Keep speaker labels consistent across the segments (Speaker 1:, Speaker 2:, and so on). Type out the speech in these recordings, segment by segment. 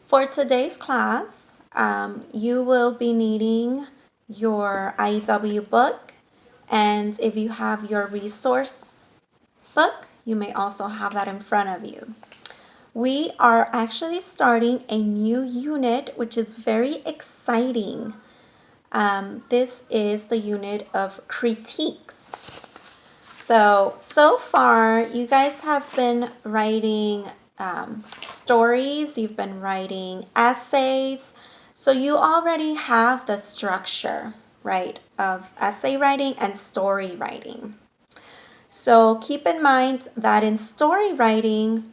Speaker 1: For today's class, you will be needing your IEW book, and if you have your resource book, you may also have that in front of you. We are actually starting a new unit, which is very exciting. This is the unit of critiques. So far, you guys have been writing stories, you've been writing essays, so you already have the structure, right, of essay writing and story writing. So keep in mind that in story writing,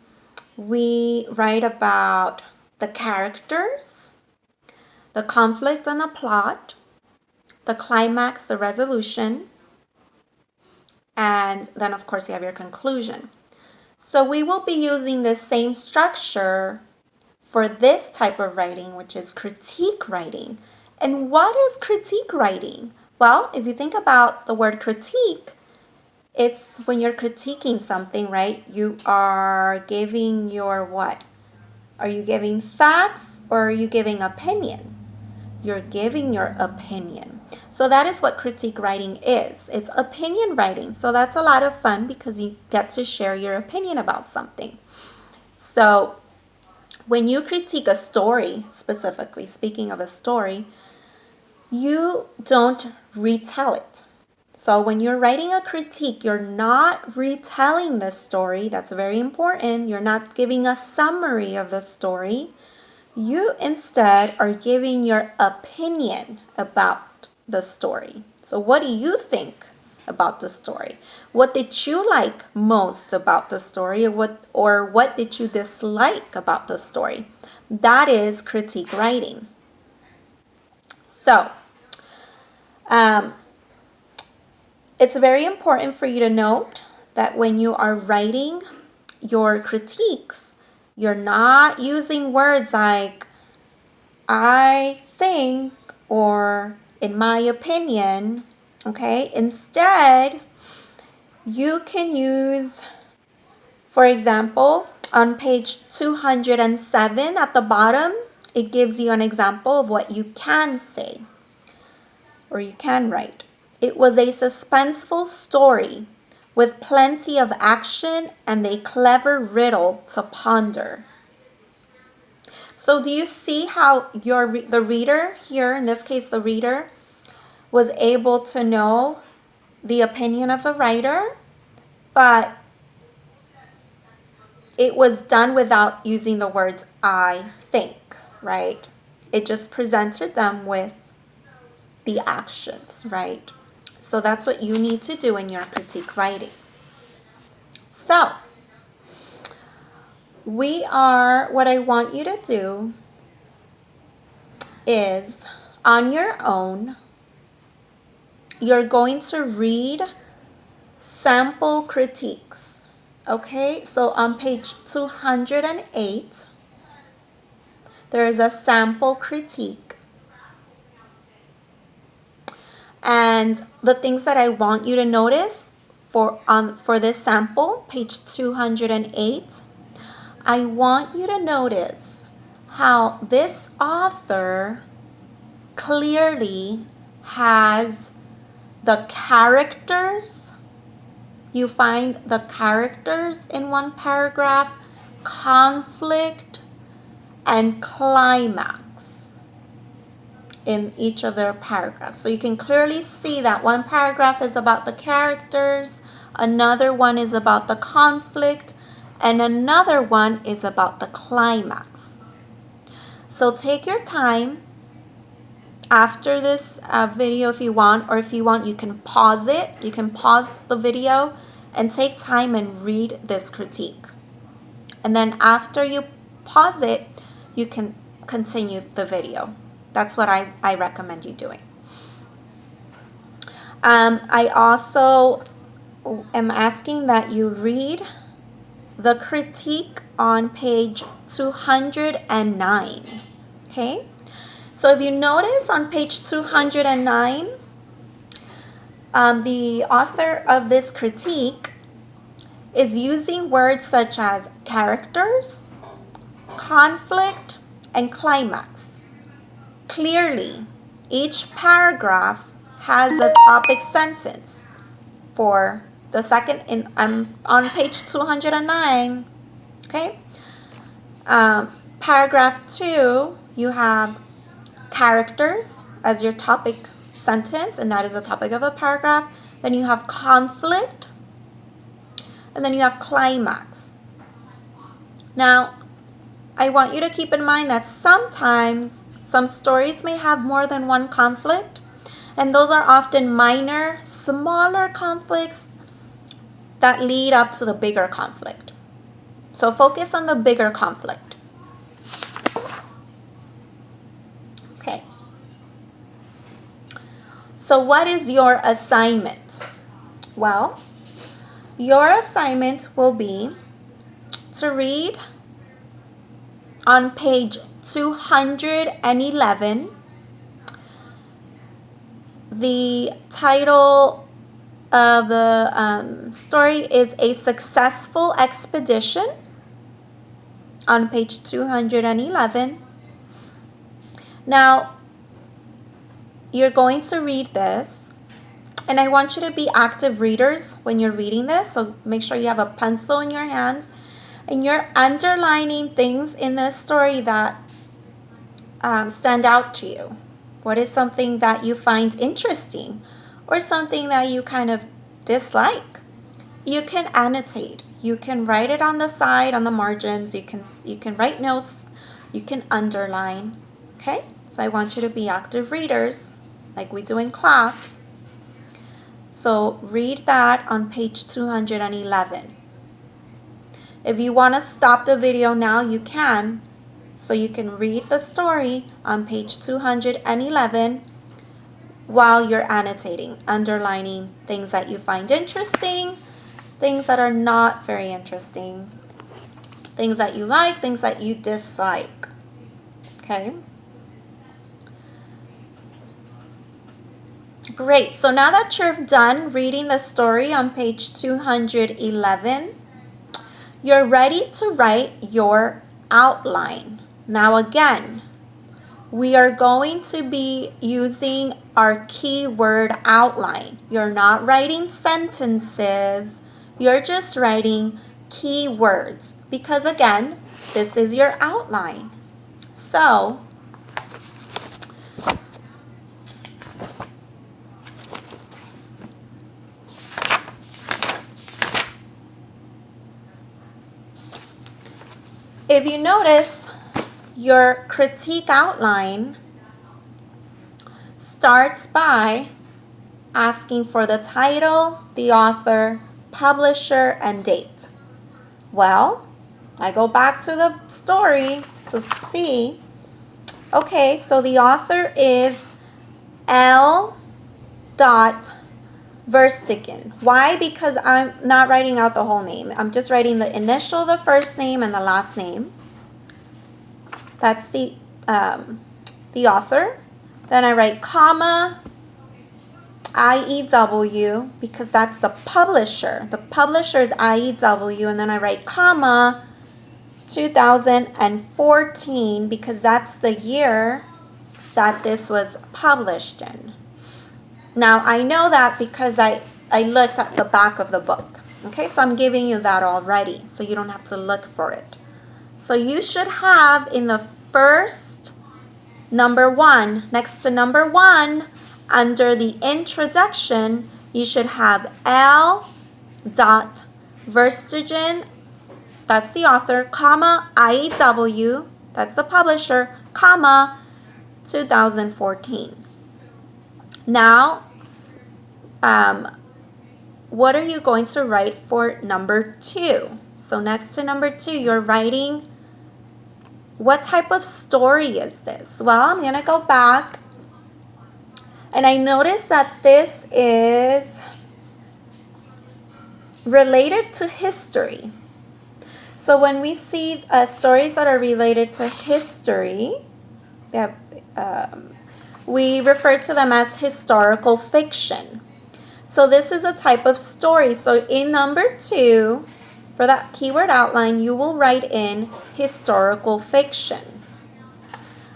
Speaker 1: we write about the characters, the conflict and the plot, the climax, the resolution, and then of course you have your conclusion. So we will be using the same structure for this type of writing, which is critique writing. And what is critique writing? Well, if you think about the word critique, it's when you're critiquing something, right? You are giving your what? Are you giving facts or are you giving opinion? You're giving your opinion. So that is what critique writing is. It's opinion writing. So that's a lot of fun because you get to share your opinion about something. So when you critique a story, specifically speaking of a story, you don't retell it. So when you're writing a critique, you're not retelling the story. That's very important. You're not giving a summary of the story. You instead are giving your opinion about the story. So what do you think about the story? What did you like most about the story, or what did you dislike about the story? That is critique writing. So it's very important for you to note that when you are writing your critiques, you're not using words like I think or in my opinion, okay? Instead, you can use, for example, on page 207 at the bottom, it gives you an example of what you can say or you can write. It was a suspenseful story with plenty of action and a clever riddle to ponder. So do you see how the reader here, in this case the reader, was able to know the opinion of the writer, but it was done without using the words I think, right? It just presented them with the actions, right? So that's what you need to do in your critique writing. So what I want you to do is on your own, you're going to read sample critiques. Okay, so on page 208, there is a sample critique. And the things that I want you to notice for this sample, page 208, I want you to notice how this author clearly has the characters. You find the characters in one paragraph, conflict, and climax in each of their paragraphs. So you can clearly see that one paragraph is about the characters, another one is about the conflict, and another one is about the climax. So take your time after this video if you want, or if you want, you can pause it. You can pause the video and take time and read this critique. And then after you pause it, you can continue the video. That's what I recommend you doing. I also am asking that you read the critique on page 209. Okay? So if you notice on page 209, the author of this critique is using words such as characters, conflict, and climax. Clearly, each paragraph has a topic sentence. For the second, on page 209, okay? Paragraph 2, you have characters as your topic sentence, and that is the topic of the paragraph. Then you have conflict, and then you have climax. Now, I want you to keep in mind that sometimes some stories may have more than one conflict, and those are often minor, smaller conflicts that lead up to the bigger conflict. So focus on the bigger conflict. Okay. So what is your assignment? Well, your assignment will be to read on page 211. The title of the story is A Successful Expedition on page 211. Now, you're going to read this, and I want you to be active readers when you're reading this, so make sure you have a pencil in your hand and you're underlining things in this story that stand out to you. What is something that you find interesting or something that you kind of dislike? You can annotate. You can write it on the side, on the margins. You can write notes. You can underline. Okay? So I want you to be active readers like we do in class. So read that on page 211. If you want to stop the video now, you can. So you can read the story on page 211 while you're annotating, underlining things that you find interesting, things that are not very interesting, things that you like, things that you dislike. Okay? Great. So now that you're done reading the story on page 211, you're ready to write your outline. Now again, we are going to be using our keyword outline. You're not writing sentences. You're just writing keywords because again, this is your outline. So, if you notice, your critique outline starts by asking for the title, the author, publisher, and date. Well, I go back to the story to see, okay, so the author is L. Verstegen. Why? Because I'm not writing out the whole name. I'm just writing the initial, the first name, and the last name. That's the author. Then I write comma, IEW, because that's the publisher. The publisher is IEW, and then I write comma, 2014, because that's the year that this was published in. Now, I know that because I looked at the back of the book. Okay, so I'm giving you that already, so you don't have to look for it. So you should have in the first number 1, next to number 1, under the introduction, you should have L. Verstegen, that's the author, comma, IEW, that's the publisher, comma, 2014. Now, what are you going to write for number 2? So next to number 2, you're writing, what type of story is this? Well, I'm going to go back, and I notice that this is related to history. So when we see stories that are related to history, we refer to them as historical fiction. So this is a type of story. So in number 2, for that keyword outline, you will write in historical fiction.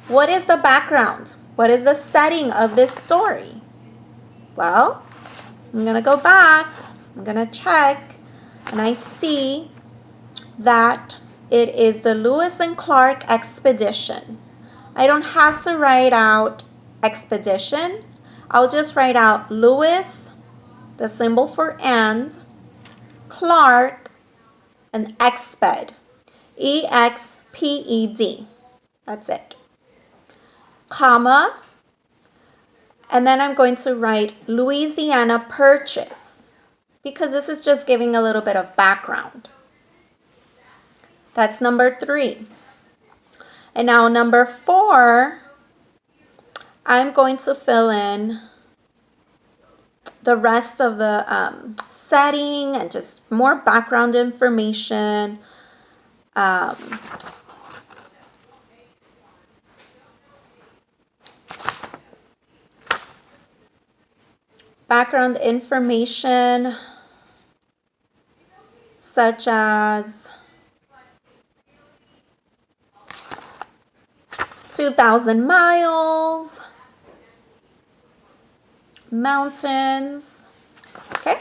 Speaker 1: What is the background? What is the setting of this story? Well, I'm going to go back. I'm going to check. And I see that it is the Lewis and Clark expedition. I don't have to write out expedition. I'll just write out Lewis, the symbol for and, Clark, and exped. E-X-P-E-D. That's it. Comma. And then I'm going to write Louisiana Purchase, because this is just giving a little bit of background. That's number 3. And now number 4, I'm going to fill in the rest of the setting and just more background information. Background information such as 2,000 miles, mountains. Okay,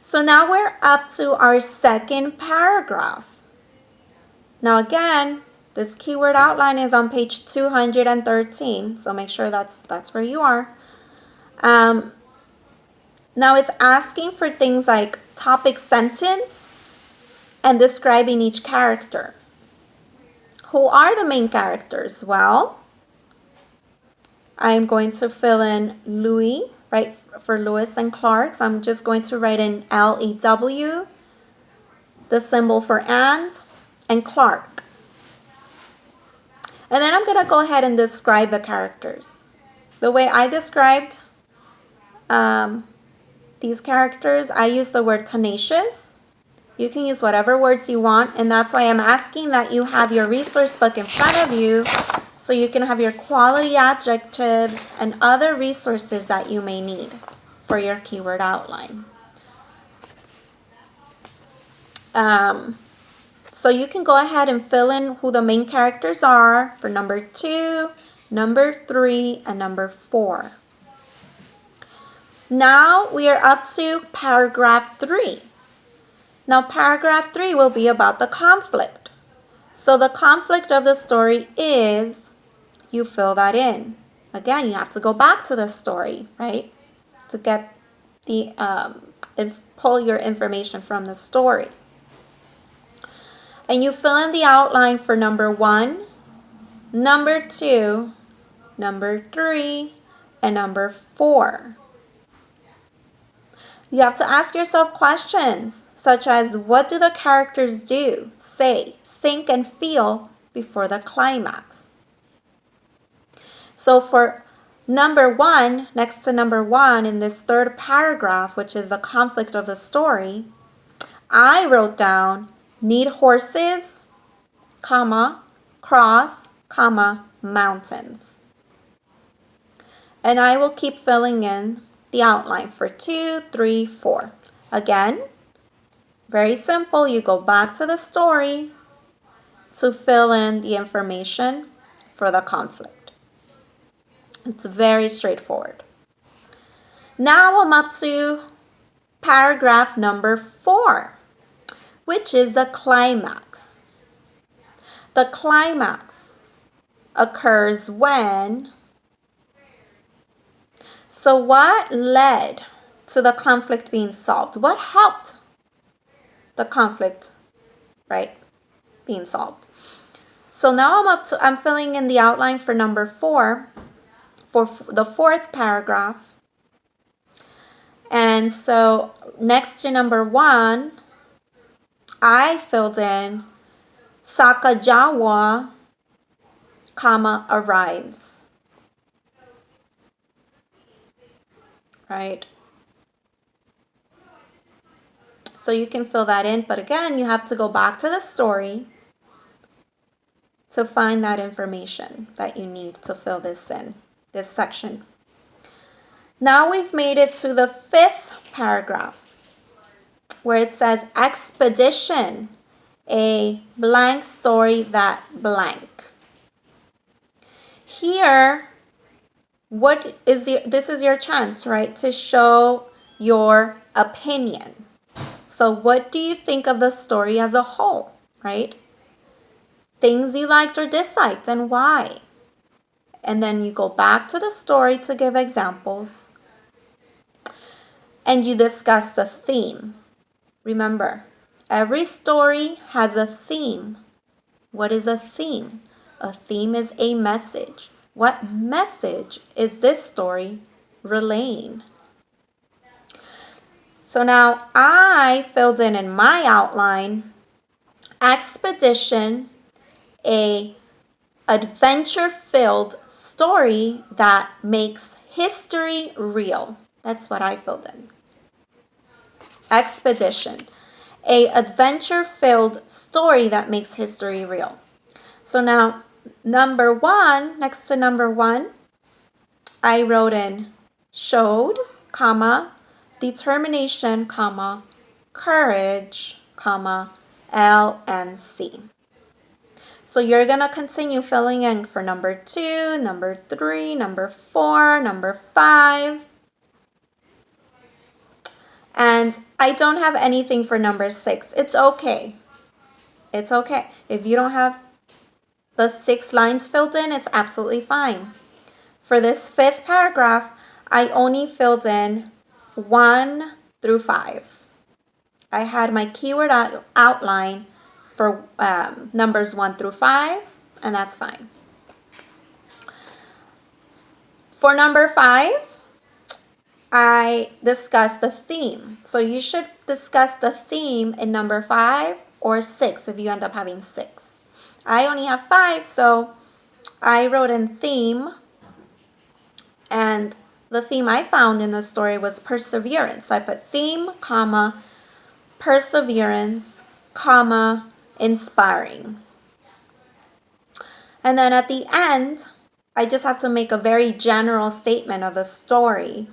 Speaker 1: so now we're up to our second paragraph. Now again, this keyword outline is on page 213, so make sure that's where you are. Now it's asking for things like topic sentence and describing each character. Who are the main characters? Well, I'm going to fill in Louis, right, for Lewis and Clark. So I'm just going to write in L-E-W, the symbol for and Clark. And then I'm going to go ahead and describe the characters. The way I described these characters, I use the word tenacious. You can use whatever words you want, and that's why I'm asking that you have your resource book in front of you so you can have your quality adjectives and other resources that you may need for your keyword outline. So you can go ahead and fill in who the main characters are for number 2, number 3, and number 4. Now we are up to paragraph 3. Now paragraph 3 will be about the conflict. So the conflict of the story is, you fill that in. Again, you have to go back to the story, right? To get the, pull your information from the story. And you fill in the outline for number 1, number 2, number 3, and number 4. You have to ask yourself questions such as, what do the characters do, say, think, and feel before the climax? So for number 1, next to number 1 in this third paragraph, which is the conflict of the story, I wrote down, need horses, comma, cross, comma, mountains. And I will keep filling in the outline for 2, 3, 4. Again, very simple. You go back to the story to fill in the information for the conflict. It's very straightforward. Now I'm up to paragraph number 4, which is the climax. The climax occurs when... So what led to the conflict being solved? What helped the conflict, right, being solved? So now I'm filling in the outline for number 4, for the 4th paragraph. And so next to number 1, I filled in Sacagawea, comma, arrives. Right? So you can fill that in, but again, you have to go back to the story to find that information that you need to fill this in, this section. Now we've made it to the 5th paragraph, where it says expedition, a blank story that blank. Here, this is your chance, right, to show your opinion. So what do you think of the story as a whole, right? Things you liked or disliked and why. And then you go back to the story to give examples. And you discuss the theme. Remember, every story has a theme. What is a theme? A theme is a message. What message is this story relaying? So now I filled in my outline, expedition, a adventure-filled story that makes history real. That's what I filled in. Expedition, a adventure-filled story that makes history real. So now number 1, next to number 1, I wrote in showed, comma, determination, comma, courage, comma, L and C. So you're going to continue filling in for number 2, number 3, number 4, number 5. And I don't have anything for number 6. It's okay. It's okay. If you don't have the 6 lines filled in, it's absolutely fine. For this 5th paragraph, I only filled in 1 through 5. I had my keyword outline for numbers 1 through 5, and that's fine. For number 5, I discussed the theme. So you should discuss the theme in number 5 or 6 if you end up having 6. I only have 5, so I wrote in theme, and the theme I found in the story was perseverance. So I put theme, comma, perseverance, comma, inspiring. And then at the end, I just have to make a very general statement of the story.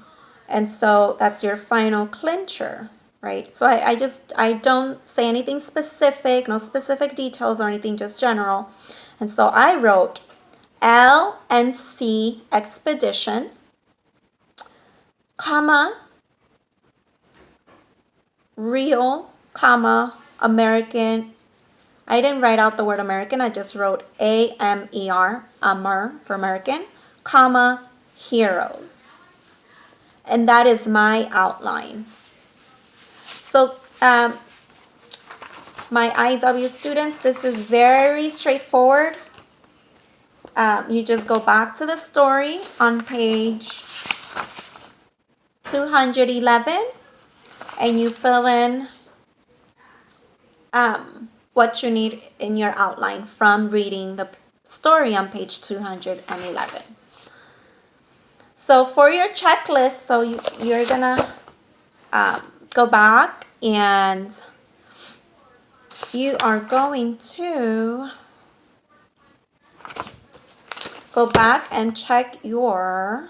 Speaker 1: And so that's your final clincher, right? So I don't say anything specific, no specific details or anything, just general. And so I wrote L and C expedition, comma, real, comma, American. I didn't write out the word American. I just wrote A-M-E-R, Amer for American, comma, heroes. And that is my outline. So my IW students, this is very straightforward. You just go back to the story on page 211 and you fill in what you need in your outline from reading the story on page 211. So for your checklist, so you're gonna go back and you are going to go back and check your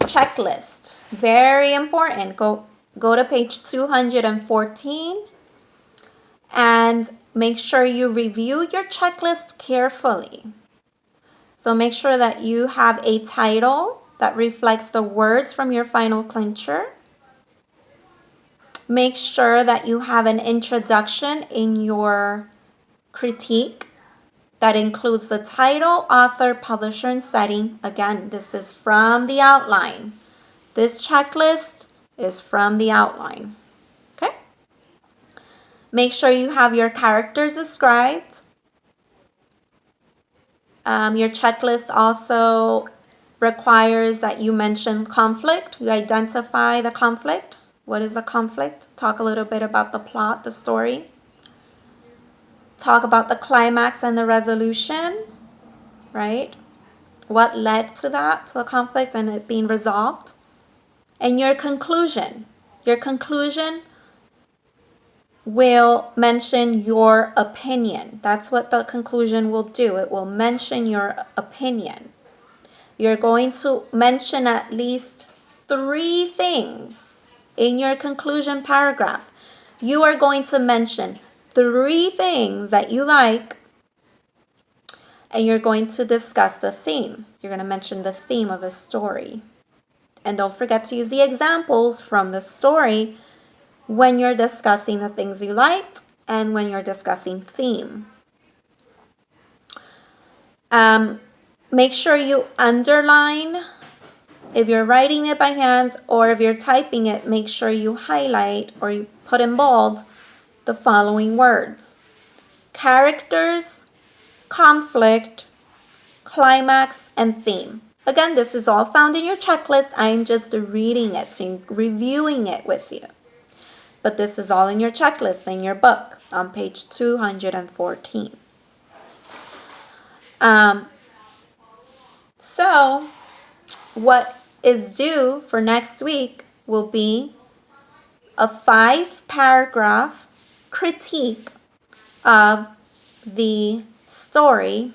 Speaker 1: checklist. Very important. Go to page 214 and make sure you review your checklist carefully. So make sure that you have a title that reflects the words from your final clincher. Make sure that you have an introduction in your critique that includes the title, author, publisher, and setting. Again, this is from the outline. This checklist is from the outline. Okay? Make sure you have your characters described. Your checklist also requires that you mention conflict. You identify the conflict. What is a conflict? Talk a little bit about the plot, the story. Talk about the climax and the resolution, right? What led to that, to the conflict and it being resolved. And your conclusion. Your conclusion will mention your opinion. That's what the conclusion will do. It will mention your opinion. You're going to mention at least 3 things in your conclusion paragraph. You are going to mention 3 things that you like And you're going to discuss the theme. You're going to mention the theme of a story. And don't forget to use the examples from the story when you're discussing the things you liked and when you're discussing theme. Make sure you underline. If you're writing it by hand or if you're typing it, make sure you highlight or you put in bold the following words: characters, conflict, climax, and theme. Again, this is all found in your checklist. I'm just reading it, so reviewing it with you. But this is all in your checklist in your book on page 214. So what is due for next week will be a 5-paragraph critique of the story,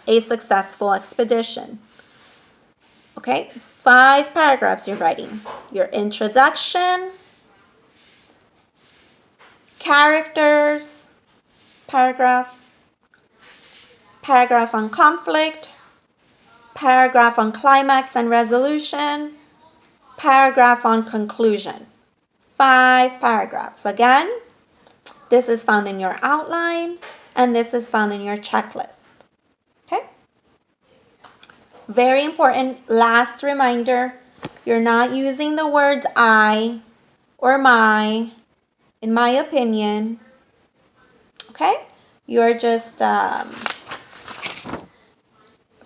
Speaker 1: A Successful Expedition. Okay, 5 paragraphs you're writing. Your introduction, characters, paragraph on conflict, paragraph on climax and resolution, paragraph on conclusion. 5 paragraphs. Again, this is found in your outline and this is found in your checklist. Okay? Very important, last reminder, you're not using the words I or my, in my opinion. Okay? You're just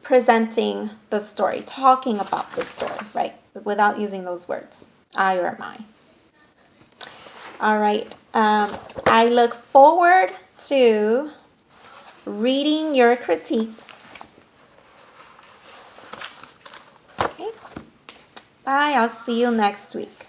Speaker 1: presenting the story, talking about the story, right? But without using those words, I or my. All right. I look forward to reading your critiques. Okay. Bye. I'll see you next week.